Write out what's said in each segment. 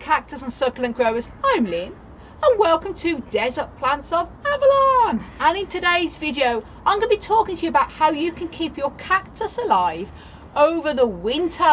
cactus and succulent growers, I'm Lynn and welcome to Desert Plants of Avalon. And in today's video I'm going to be talking to you about how you can keep your cactus alive over the winter.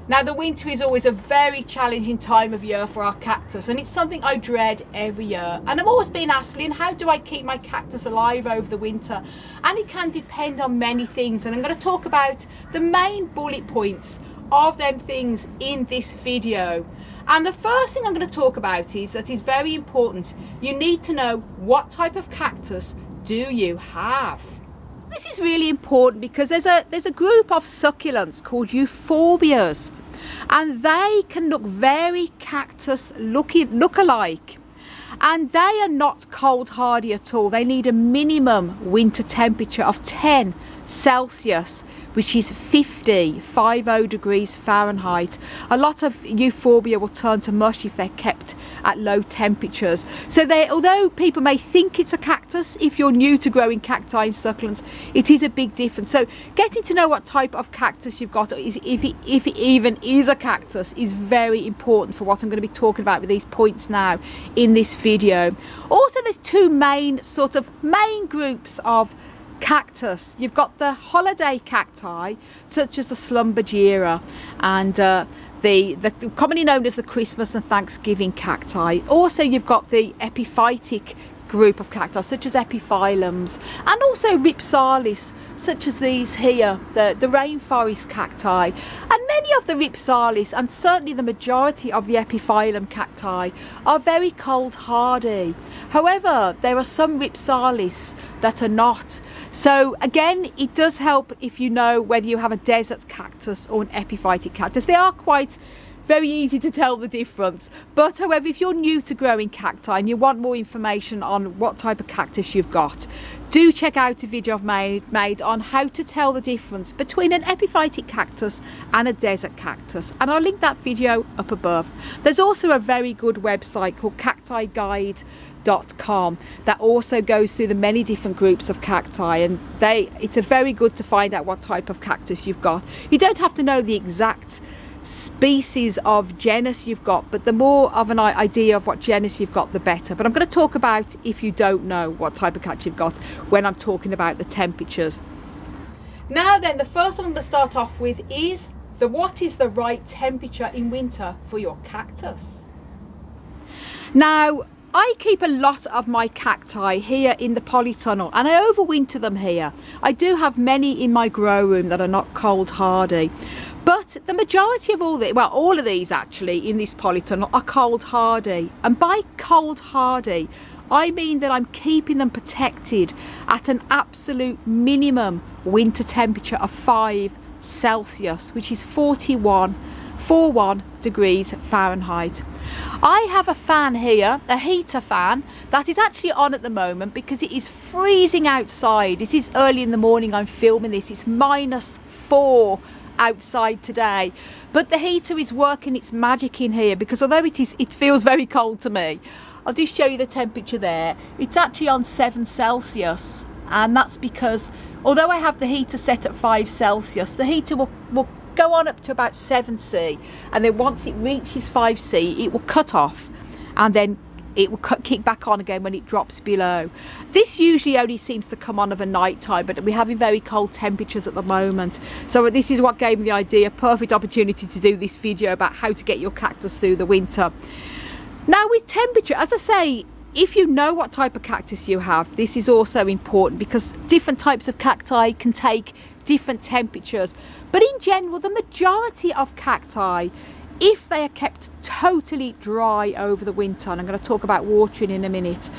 Now the winter is always a very challenging time of year for our cactus, and it's something I dread every year. And I've always been asking, how do I keep my cactus alive over the winter? And it can depend on many things, and I'm going to talk about the main bullet points of them things in this video. And the first thing I'm going to talk about is that it's very important. You need to know what type of cactus do you have. This is really important because there's a group of succulents called euphorbias, and they can look very cactus look-alike, and they are not cold hardy at all. They need a minimum winter temperature of 10 Celsius, which is 50 degrees Fahrenheit. A lot of euphorbia will turn to mush if they're kept at low temperatures. So although people may think it's a cactus, if you're new to growing cacti and succulents, it is a big difference. So getting to know what type of cactus you've got, if it even is a cactus, is very important for what I'm going to be talking about with these points now in this video. Also, there's two main groups of cactus. You've got the holiday cacti, such as the Schlumbergera and the commonly known as the Christmas and Thanksgiving cacti. Also, you've got the epiphytic group of cacti, such as epiphyllums, and also rhipsalis, such as these here, the rainforest cacti. And many of the rhipsalis, and certainly the majority of the epiphyllum cacti, are very cold hardy. However, there are some rhipsalis that are not. So again, it does help if you know whether you have a desert cactus or an epiphytic cactus. They are quite very easy to tell the difference. But however, if you're new to growing cacti and you want more information on what type of cactus you've got, do check out a video I've made on how to tell the difference between an epiphytic cactus and a desert cactus, and I'll link that video up above. There's also a very good website called cactiguide.com that also goes through the many different groups of cacti, and it's a very good to find out what type of cactus you've got. You don't have to know the exact species of genus you've got, but the more of an idea of what genus you've got, the better. But I'm going to talk about if you don't know what type of cactus you've got when I'm talking about the temperatures. Now then, the first one I'm going to start off with is what is the right temperature in winter for your cactus. Now, I keep a lot of my cacti here in the polytunnel, and I overwinter them here. I do have many in my grow room that are not cold hardy, but the majority of all of these actually in this polytunnel are cold hardy. And by cold hardy, I mean that I'm keeping them protected at an absolute minimum winter temperature of 5 Celsius, which is 41 degrees Fahrenheit. I have a fan here, a heater fan, that is actually on at the moment because it is freezing outside. It is early in the morning I'm filming this. It's -4 outside today, but the heater is working its magic in here, because although it feels very cold to me. I'll just show you the temperature there. It's actually on 7 Celsius, and that's because although I have the heater set at 5 Celsius, the heater will go on up to about 7C, and then once it reaches 5C it will cut off, and then it will kick back on again when it drops below. This usually only seems to come on of a night time, but we're having very cold temperatures at the moment, so this is what gave me the idea, perfect opportunity to do this video about how to get your cactus through the winter. Now with temperature, as I say, if you know what type of cactus you have, this is also important because different types of cacti can take different temperatures. But in general, the majority of cacti, if they are kept totally dry over the winter, and I'm going to talk about watering in a minute,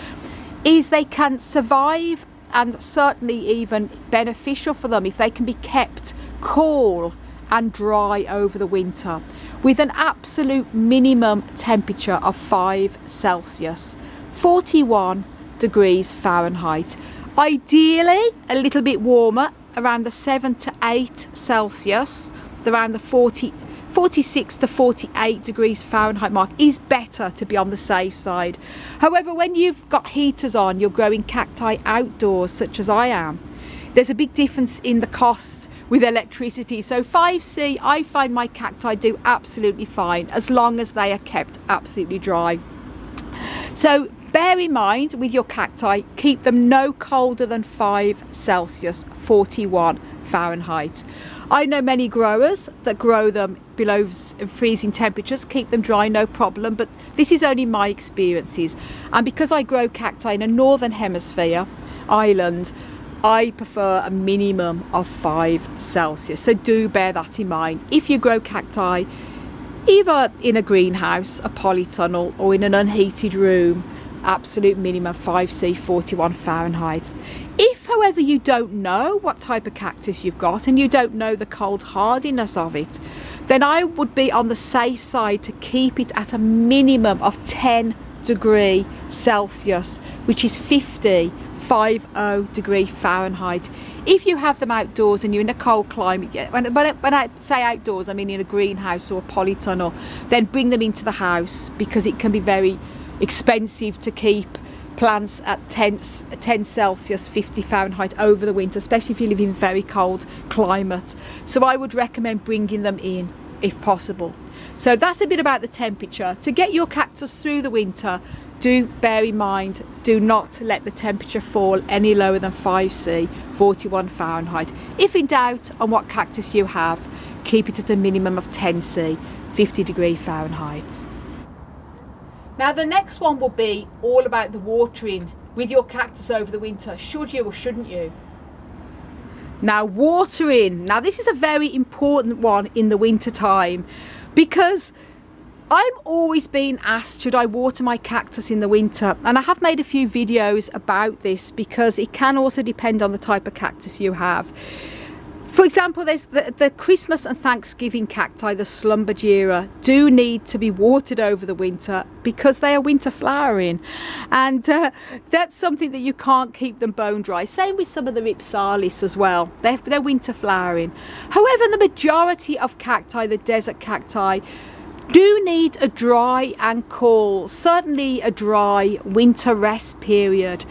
is they can survive, and certainly even beneficial for them if they can be kept cool and dry over the winter with an absolute minimum temperature of 5 Celsius, 41 degrees Fahrenheit. Ideally a little bit warmer, around the 7 to 8 Celsius, around the 46 to 48 degrees Fahrenheit mark is better to be on the safe side. However, when you've got heaters on, you're growing cacti outdoors, such as I am, there's a big difference in the cost with electricity. So 5C, I find my cacti do absolutely fine as long as they are kept absolutely dry. So bear in mind with your cacti, keep them no colder than 5 Celsius, 41 Fahrenheit. I know many growers that grow them below freezing temperatures, keep them dry, no problem, but this is only my experiences. And because I grow cacti in a northern hemisphere island, I prefer a minimum of 5 Celsius. So do bear that in mind. If you grow cacti either in a greenhouse, a polytunnel, or in an unheated room, absolute minimum 5C, 41 Fahrenheit. If, however, you don't know what type of cactus you've got and you don't know the cold hardiness of it, then I would be on the safe side to keep it at a minimum of 10 degree Celsius, which is 50 degree Fahrenheit. If you have them outdoors and you're in a cold climate, when I say outdoors, I mean in a greenhouse or a polytunnel, then bring them into the house, because it can be very expensive to keep plants at 10 Celsius, 50 Fahrenheit over the winter, especially if you live in very cold climate. So I would recommend bringing them in if possible. So that's a bit about the temperature. To get your cactus through the winter, do bear in mind, do not let the temperature fall any lower than 5C, 41 Fahrenheit. If in doubt on what cactus you have, keep it at a minimum of 10C, 50 degree Fahrenheit. Now the next one will be all about the watering with your cactus over the winter. Should you or shouldn't you? Now watering, now this is a very important one in the winter time, because I'm always being asked, should I water my cactus in the winter? And I have made a few videos about this, because it can also depend on the type of cactus you have. For example, there's the Christmas and Thanksgiving cacti, the Schlumbergera, do need to be watered over the winter because they are winter flowering. And that's something that you can't keep them bone dry. Same with some of the Ripsalis as well. They're winter flowering. However, the majority of cacti, the desert cacti, do need a dry and cool, certainly a dry winter rest period.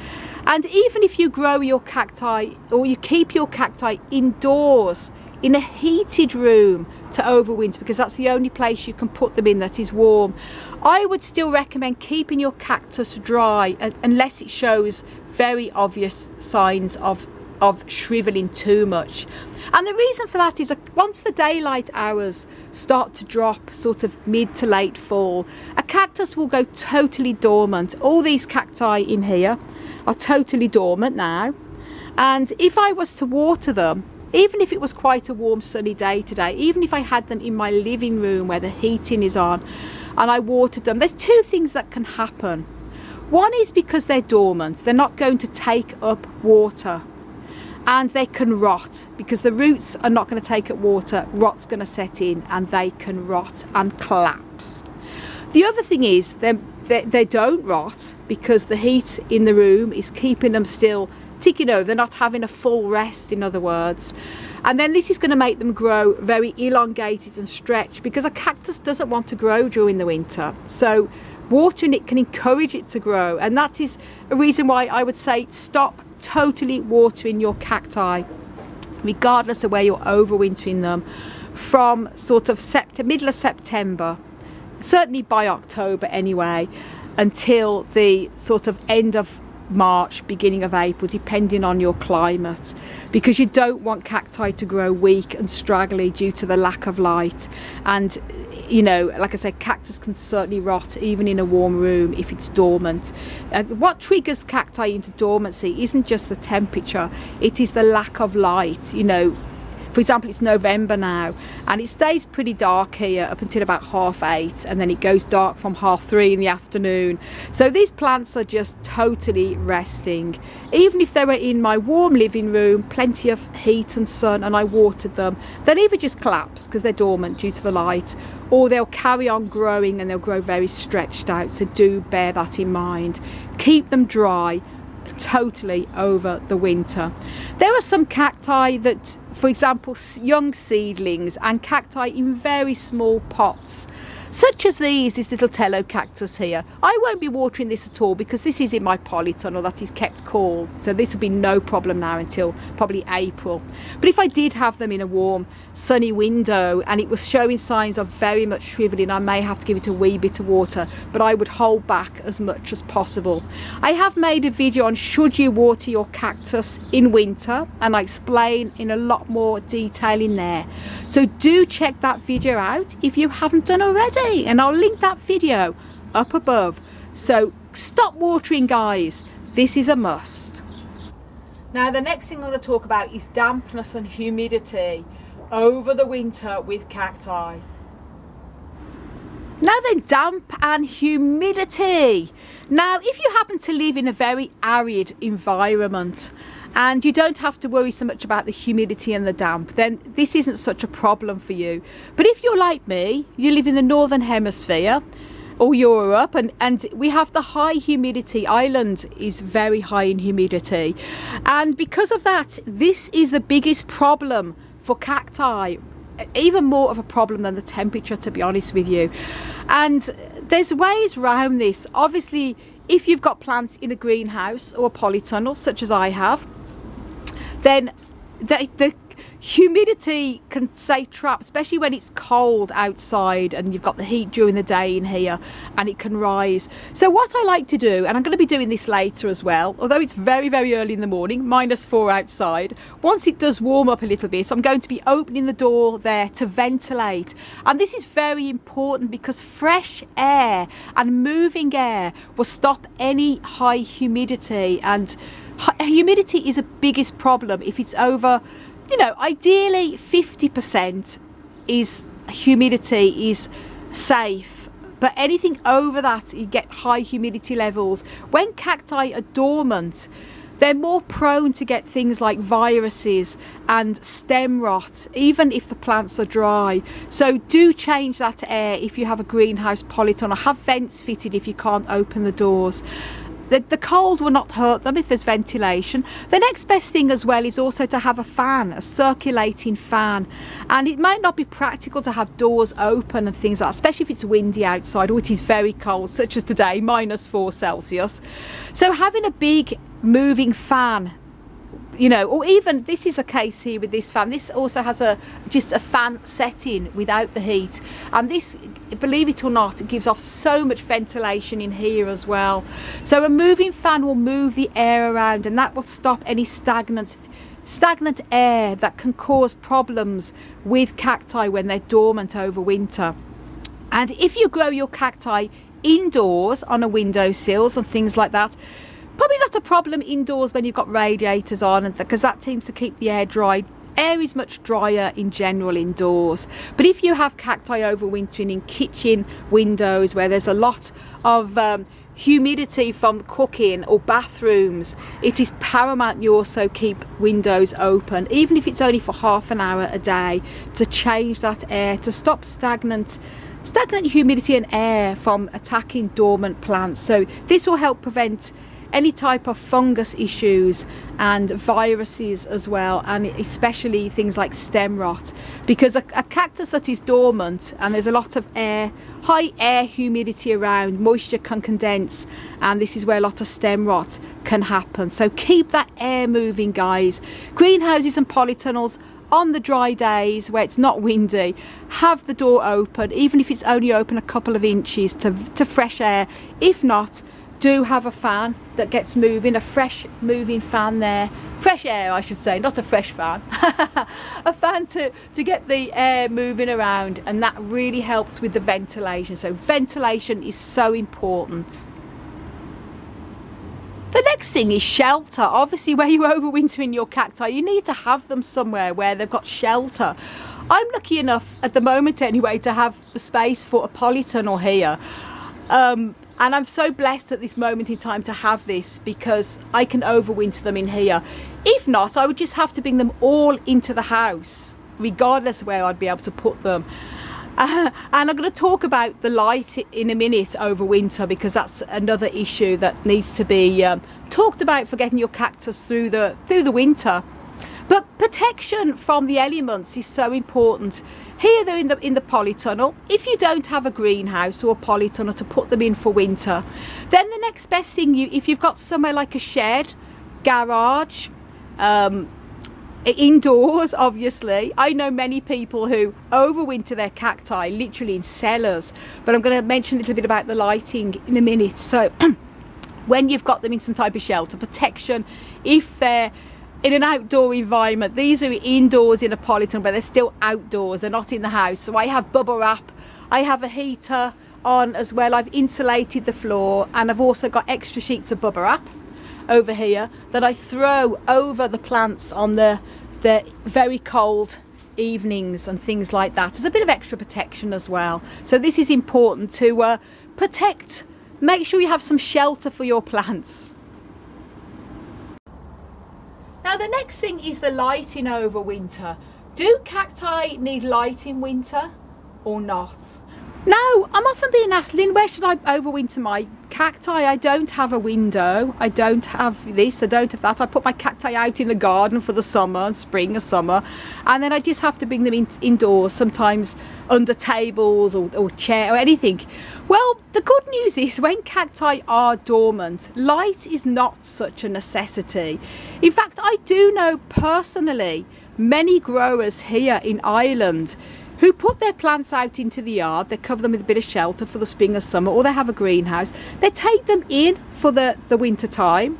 And even if you grow your cacti, or you keep your cacti indoors in a heated room to overwinter, because that's the only place you can put them in that is warm, I would still recommend keeping your cactus dry unless it shows very obvious signs of shriveling too much. And the reason for that is that once the daylight hours start to drop, sort of mid to late fall, a cactus will go totally dormant. All these cacti in here are totally dormant now, and if I was to water them, even if it was quite a warm sunny day today, even if I had them in my living room where the heating is on and I watered them, there's two things that can happen. One is because they're dormant, they're not going to take up water, and they can rot because the roots are not going to take up water. Rot's going to set in and they can rot and collapse. The other thing is they don't rot because the heat in the room is keeping them still ticking over. They're not having a full rest, in other words. And then this is going to make them grow very elongated and stretched, because a cactus doesn't want to grow during the winter. So watering it can encourage it to grow, and that is a reason why I would say stop totally watering your cacti, regardless of where you're overwintering them, from sort of middle of September, certainly by October anyway, until the sort of end of March, beginning of April, depending on your climate, because you don't want cacti to grow weak and straggly due to the lack of light. And you know, like I said, cactus can certainly rot even in a warm room if it's dormant. What triggers cacti into dormancy isn't just the temperature, it is the lack of light. You know, for example, it's November now and it stays pretty dark here up until about 8:30, and then it goes dark from 3:30 in the afternoon. So these plants are just totally resting. Even if they were in my warm living room, plenty of heat and sun, and I watered them, they'll either just collapse because they're dormant due to the light, or they'll carry on growing and they'll grow very stretched out. So do bear that in mind. Keep them dry, totally over the winter. There are some cacti that, for example, young seedlings and cacti in very small pots, such as this little tello cactus here. I won't be watering this at all because this is in my polytunnel that is kept cool, so this will be no problem now until probably April. But if I did have them in a warm sunny window and it was showing signs of very much shriveling, I may have to give it a wee bit of water, but I would hold back as much as possible. I have made a video on should you water your cactus in winter, and I explain in a lot more detail in there, so do check that video out if you haven't done already, and I'll link that video up above. So stop watering, guys, this is a must. Now the next thing I'm going to talk about is dampness and humidity over the winter with cacti. Now then, damp and humidity. Now if you happen to live in a very arid environment and you don't have to worry so much about the humidity and the damp, then this isn't such a problem for you. But if you're like me, you live in the northern hemisphere or Europe, and we have the high humidity. Ireland is very high in humidity, and because of that, this is the biggest problem for cacti, even more of a problem than the temperature, to be honest with you. And there's ways around this. Obviously, if you've got plants in a greenhouse or a polytunnel such as I have, then the humidity can stay trapped, especially when it's cold outside and you've got the heat during the day in here, and it can rise. So what I like to do, and I'm going to be doing this later as well, although it's very, very early in the morning, -4 outside, once it does warm up a little bit, I'm going to be opening the door there to ventilate. And this is very important because fresh air and moving air will stop any high humidity, and humidity is the biggest problem. If it's over, you know, ideally 50% is humidity is safe, but anything over that, you get high humidity levels. When cacti are dormant, they're more prone to get things like viruses and stem rot, even if the plants are dry. So do change that air if you have a greenhouse polytunnel. Have vents fitted if you can't open the doors. The cold will not hurt them if there's ventilation. The next best thing as well is also to have a fan, a circulating fan. And it might not be practical to have doors open and things like that, especially if it's windy outside or it is very cold, such as today, -4 Celsius. So having a big moving fan, you know, or even this is a case here with this fan. This also has just a fan setting without the heat, and this, believe it or not, it gives off so much ventilation in here as well. So a moving fan will move the air around, and that will stop any stagnant air that can cause problems with cacti when they're dormant over winter. And if you grow your cacti indoors on a windowsills and things like that, probably not a problem indoors when you've got radiators on, because that seems to keep the air dry. Air is much drier in general indoors. But if you have cacti overwintering in kitchen windows where there's a lot of humidity from cooking, or bathrooms, it is paramount you also keep windows open, even if it's only for half an hour a day, to change that air, to stop stagnant humidity and air from attacking dormant plants. So this will help prevent any type of fungus issues and viruses as well, and especially things like stem rot, because a cactus that is dormant and there's a lot of air, high air humidity around, moisture can condense, and this is where a lot of stem rot can happen. So keep that air moving, guys. Greenhouses and polytunnels, on the dry days where it's not windy, have the door open, even if it's only open a couple of inches to fresh air. If not, do have a fan that gets moving, a fresh moving fan there. Fresh air, I should say, not a fresh fan. A fan to get the air moving around, and that really helps with the ventilation. So ventilation is so important. The next thing is shelter. Obviously, where you overwinter in your cacti, you need to have them somewhere where they've got shelter. I'm lucky enough, at the moment anyway, to have the space for a polytunnel here. And I'm so blessed at this moment in time to have this, because I can overwinter them in here. If not, I would just have to bring them all into the house, regardless of where I'd be able to put them. And I'm going to talk about the light in a minute over winter, because that's another issue that needs to be talked about for getting your cactus through the winter. But protection from the elements is so important. Here they're in the polytunnel. If you don't have a greenhouse or a polytunnel to put them in for winter, then the next best thing, if you've got somewhere like a shed, garage, indoors, obviously. I know many people who overwinter their cacti literally in cellars, but I'm going to mention a little bit about the lighting in a minute. So when you've got them in some type of shelter protection, if they're in an outdoor environment, these are indoors in a polytunnel, but they're still outdoors, they're not in the house. So I have bubble wrap, I have a heater on as well, I've insulated the floor, and I've also got extra sheets of bubble wrap over here that I throw over the plants on the very cold evenings and things like that. There's a bit of extra protection as well. So this is important to protect. Make sure you have some shelter for your plants. Now the next thing is the lighting over winter. Do cacti need light in winter or not? Now, I'm often being asked, Lynn, where should I overwinter my cacti? I don't have a window. I don't have this, I don't have that. I put my cacti out in the garden for the summer, spring or summer, and then I just have to bring them indoors, sometimes under tables or chair or anything. Well, the good news is when cacti are dormant, light is not such a necessity. In fact, I do know personally many growers here in Ireland who put their plants out into the yard. They cover them with a bit of shelter for the spring or summer, or they have a greenhouse. They take them in for the winter time,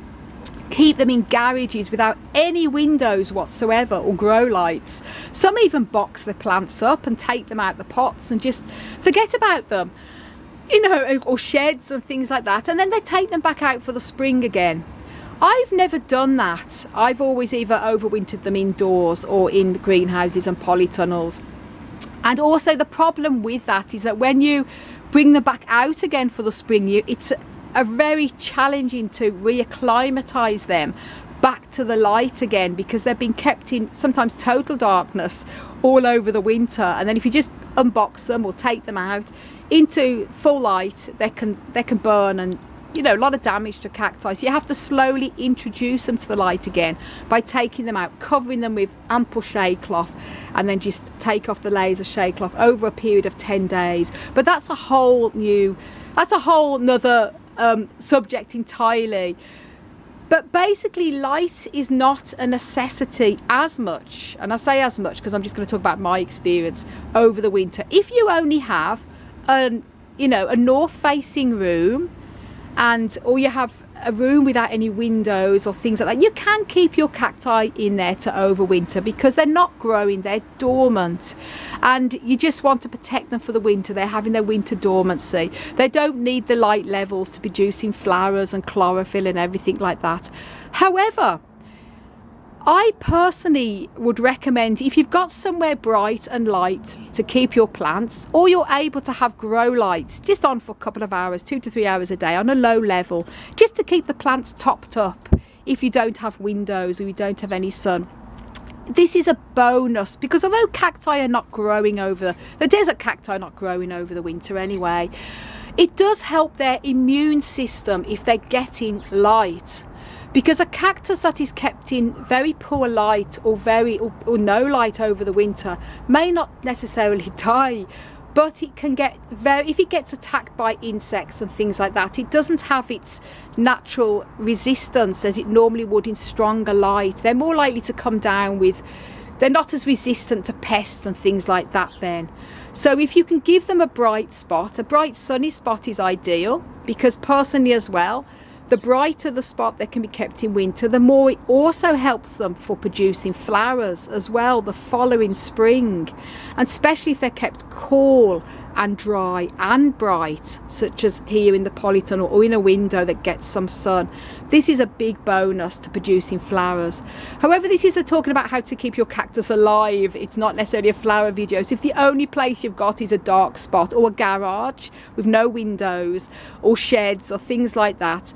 keep them in garages without any windows whatsoever or grow lights. Some even box the plants up and take them out the pots and just forget about them, you know, or sheds and things like that, and then they take them back out for the spring again. I've never done that. I've always either overwintered them indoors or in greenhouses and polytunnels. And also the problem with that is that when you bring them back out again for the spring, it's a very challenging to reacclimatise them back to the light again, because they've been kept in sometimes total darkness all over the winter. And then if you just unbox them or take them out into full light, they can burn, and you know, a lot of damage to cacti. So you have to slowly introduce them to the light again by taking them out, covering them with ample shade cloth, and then just take off the layers of shade cloth over a period of 10 days. But that's a whole nother subject entirely. But basically light is not a necessity as much, and I say as much because I'm just going to talk about my experience over the winter. If you only have a north facing room, or you have a room without any windows or things like that, you can keep your cacti in there to overwinter because they're not growing, they're dormant, and you just want to protect them for the winter. They're having their winter dormancy. They don't need the light levels to producing flowers and chlorophyll and everything like that. However, I personally would recommend, if you've got somewhere bright and light to keep your plants, or you're able to have grow lights just on for a couple of hours, 2 to 3 hours a day on a low level, just to keep the plants topped up if you don't have windows or you don't have any sun. This is a bonus, because although cacti are not growing over, the desert cacti are not growing over the winter anyway, it does help their immune system if they're getting light. Because a cactus that is kept in very poor light or no light over the winter may not necessarily die, but it can get if it gets attacked by insects and things like that, it doesn't have its natural resistance as it normally would in stronger light. They're more likely to come down they're not as resistant to pests and things like that then. So if you can give them a bright sunny spot is ideal, because personally as well, the brighter the spot that can be kept in winter, the more it also helps them for producing flowers as well the following spring. And especially if they're kept cool and dry and bright, such as here in the polytunnel or in a window that gets some sun. This is a big bonus to producing flowers. However, this is talking about how to keep your cactus alive. It's not necessarily a flower video. So if the only place you've got is a dark spot or a garage with no windows or sheds or things like that,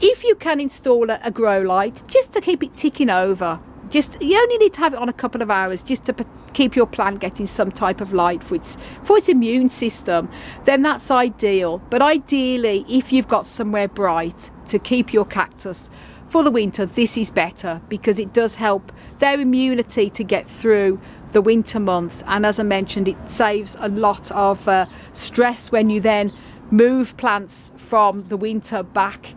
if you can install a grow light just to keep it ticking over, Just, you only need to have it on a couple of hours just to keep your plant getting some type of light for its immune system. Then that's ideal. But ideally, if you've got somewhere bright to keep your cactus for the winter, this is better, because it does help their immunity to get through the winter months. And as I mentioned, it saves a lot of stress when you then move plants from the winter back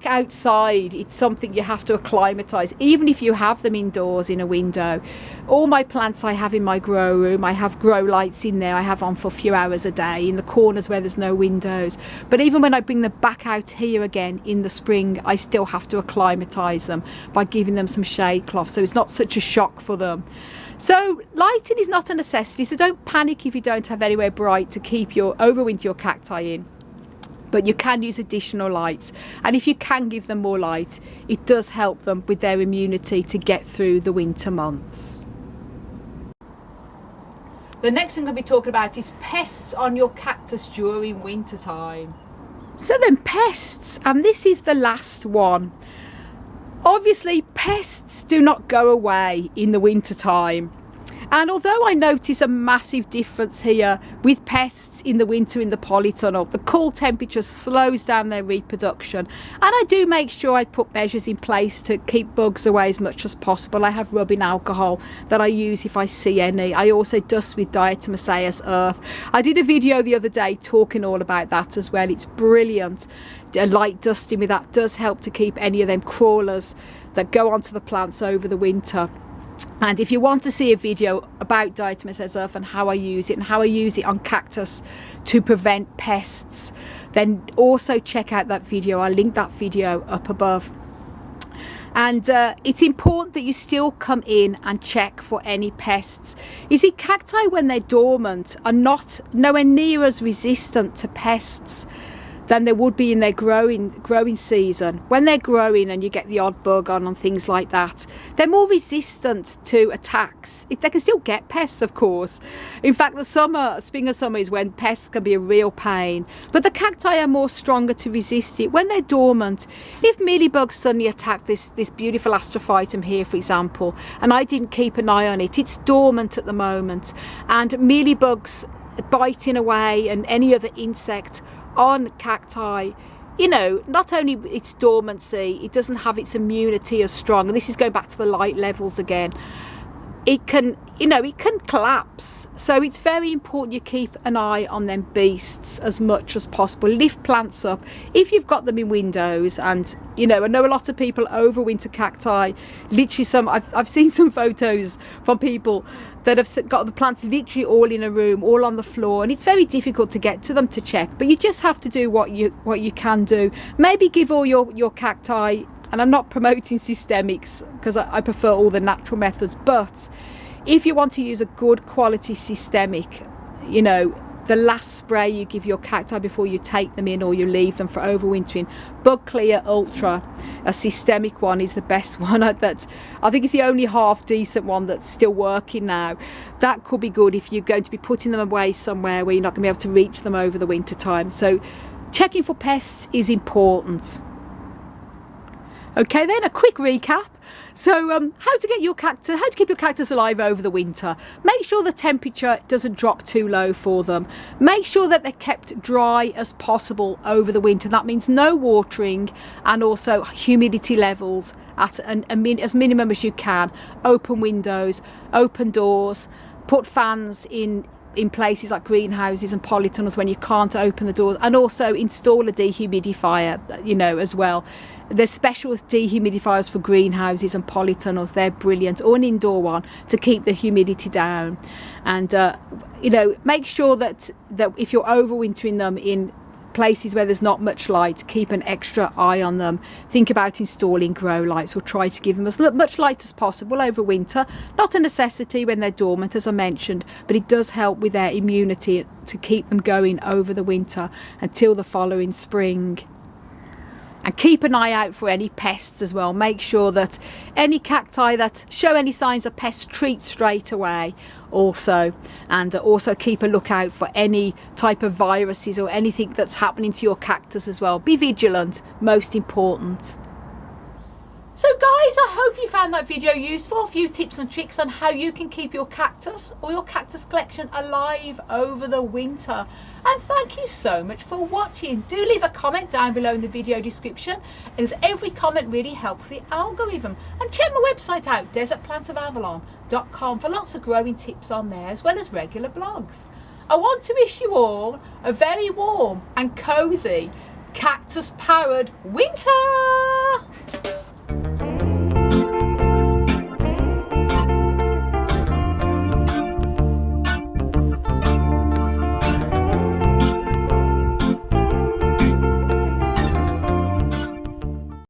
outside. It's something you have to acclimatise, even if you have them indoors in a window. All my plants I have in my grow room, I have grow lights in there, I have on for a few hours a day in the corners where there's no windows. But even when I bring them back out here again in the spring, I still have to acclimatise them by giving them some shade cloth, so it's not such a shock for them. So lighting is not a necessity, so don't panic if you don't have anywhere bright to keep your overwinter your cacti in. But you can use additional lights, and if you can give them more light, it does help them with their immunity to get through the winter months. The next thing I'll be talking about is pests on your cactus during winter time. So then, pests, and this is the last one. Obviously, pests do not go away in the winter time. And although I notice a massive difference here with pests in the winter in the polytunnel, the cool temperature slows down their reproduction, and I do make sure I put measures in place to keep bugs away as much as possible. I have rubbing alcohol that I use if I see any. I also dust with diatomaceous earth. I did a video the other day talking all about that as well. It's brilliant. A light dusting with that does help to keep any of them crawlers that go onto the plants over the winter. And if you want to see a video about diatomaceous earth and how I use it, and how I use it on cactus to prevent pests, then also check out that video. I'll link that video up above. And it's important that you still come in and check for any pests. You see, cacti when they're dormant are nowhere near as resistant to pests than they would be in their growing season. When they're growing and you get the odd bug on and things like that, they're more resistant to attacks. They can still get pests, of course. In fact, the spring and summer is when pests can be a real pain, but the cacti are more stronger to resist it. When they're dormant, if mealybugs suddenly attack this beautiful astrophytum here, for example, and I didn't keep an eye on it, it's dormant at the moment, and mealybugs biting away and any other insect on cacti, you know, not only its dormancy, it doesn't have its immunity as strong, and this is going back to the light levels again. It can collapse. So it's very important you keep an eye on them beasts as much as possible. Lift plants up if you've got them in windows. And you know, I know a lot of people overwinter cacti. Literally, I've seen some photos from people that have got the plants literally all in a room, all on the floor, and it's very difficult to get to them to check. But you just have to do what you can do. Maybe give all your cacti, and I'm not promoting systemics because I prefer all the natural methods, but if you want to use a good quality systemic, you know, the last spray you give your cacti before you take them in or you leave them for overwintering, Bug Clear Ultra, a systemic one, is the best one. That I think it's the only half decent one that's still working now. That could be good if you're going to be putting them away somewhere where you're not going to be able to reach them over the winter time. So checking for pests is important. Okay, then a quick recap. So how to keep your cactus alive over the winter. Make sure the temperature doesn't drop too low for them. Make sure that they're kept dry as possible over the winter. That means no watering, and also humidity levels at as minimum as you can. Open windows, open doors, put fans in places like greenhouses and polytunnels when you can't open the doors, and also install a dehumidifier, you know, as well. There's special dehumidifiers for greenhouses and polytunnels. They're brilliant, or an indoor one to keep the humidity down. And you know, make sure that if you're overwintering them in places where there's not much light, keep an extra eye on them. Think about installing grow lights, or try to give them as much light as possible over winter. Not a necessity when they're dormant, as I mentioned, but it does help with their immunity to keep them going over the winter until the following spring. And keep an eye out for any pests as well. Make sure that any cacti that show any signs of pests, treat straight away also. And also keep a lookout for any type of viruses or anything that's happening to your cactus as well. Be vigilant, most important. So guys, I hope you found that video useful. A few tips and tricks on how you can keep your cactus or your cactus collection alive over the winter. And thank you so much for watching. Do leave a comment down below in the video description, as every comment really helps the algorithm. And check my website out, desertplantsofavalon.com, for lots of growing tips on there, as well as regular blogs. I want to wish you all a very warm and cozy cactus powered winter.